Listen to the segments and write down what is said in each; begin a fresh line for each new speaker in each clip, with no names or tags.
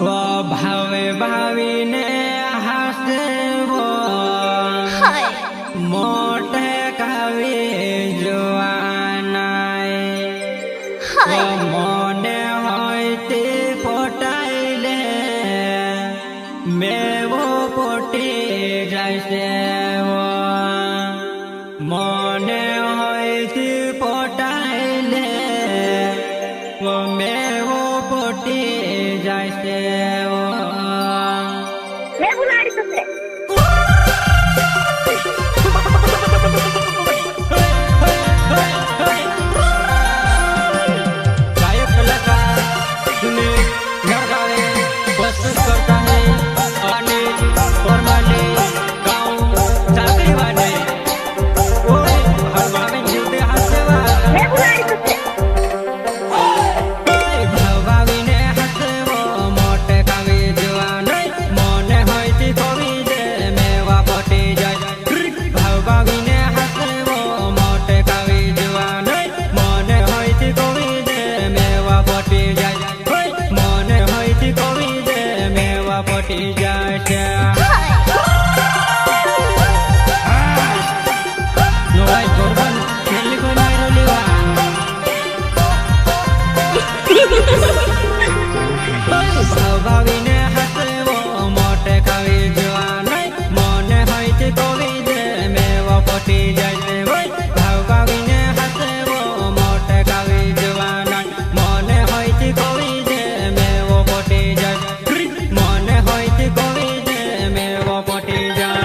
वो भावे भावी ने हसवो मोटे कवि जुआनाय वो मोने होती पोटाइले मैं वो पोटी जैसे वो मोने होती पोटाइले वो मैं वो पोटी जैसे वो
मैं बुला रही तुझसे।
गायक कलाकार सुने घर गावे प्रस्तुत करता है अनिल फॉर्माले गाँव चाकरी वाले ओए हर बाबे जीते हंसवा
मैं बुला रही तुझसे।
भावी ने हंसवो मोटे कवि जुआन मोने होती कवि दे मेवा पोटी जाय भावी ने हंसवो मोटे कवि जुआन मोने होती कवि दे मेवा पोटी जाय मोने होती कवि दे मेवा पोटी जाय नोराय कोरबन खेली को मारो लिवा भावी ने हंसवो मोटे कवि जुआन मोने होती कवि दे मेवा पोटी जाय भावी ने हंसवो मोटे कवि जुआन मोने होती कवि दे मेवा पोटी जाय मोने होती कवि दे मेवा पोटी जाय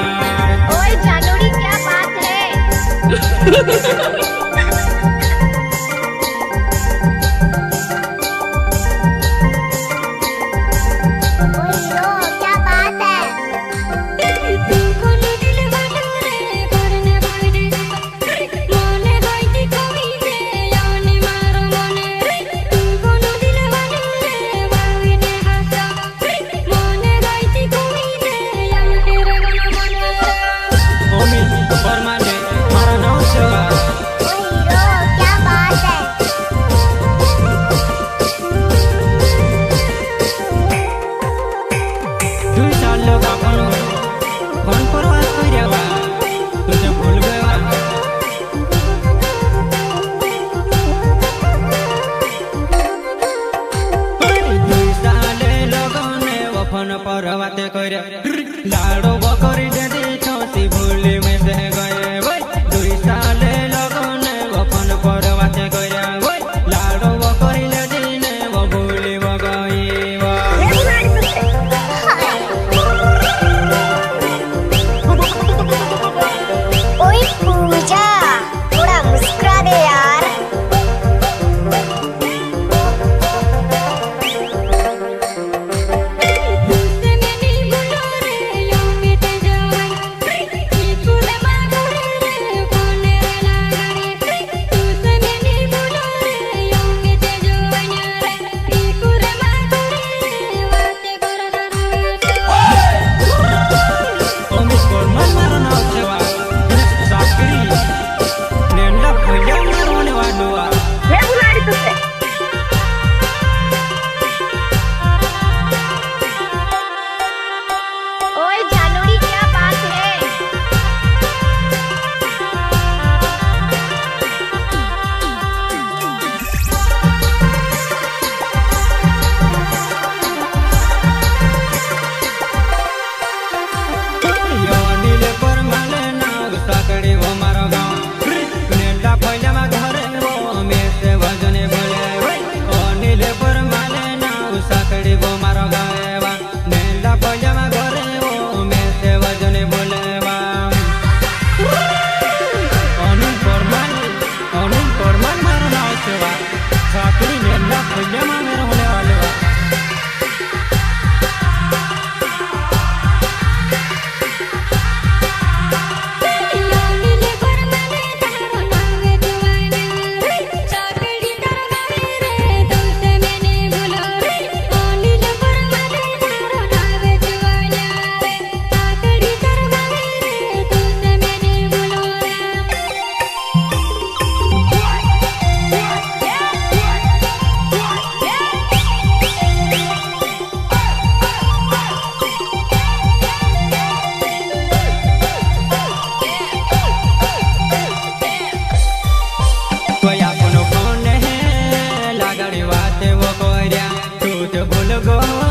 ओए जानोरी क्या बात है? क्या बात है?
ओमी फॉर्माले मारा नाम सेवा
क्या बात है?
दुई साल लोग अपन कौन परवाह करेवा तुझे भूलबेवा दुई साल लोगने अपन परवाह करे लाडो बकरी दे दी छोटी भूली में से गए वै दुई साल लोगने अपन परवाह करे वै लाडो बकरी ले दी ने वो भूली वो गई वो
मैं बुला रही तुझसे। ओए पूजा, थोड़ा मुस्कुरा दे यार।
Omis formal maran sewa sakri nenda punya marone wadua
मैं बुला रही तुझसे। ओए जानोरी क्या बात है?
योनीले पर माले ना sakri वो मारो गाँव नंदा पहले मा घरे वो में से वजने बोले ओनीले पर माले ना sakri वो मारो गाँव नंदा पहले मा घरे वो में से वजने बोले ओनी फॉर्मल मारो ना सेवा sakri नंदा पहले मा मेरे होने वाले
चाकरी
ગોળ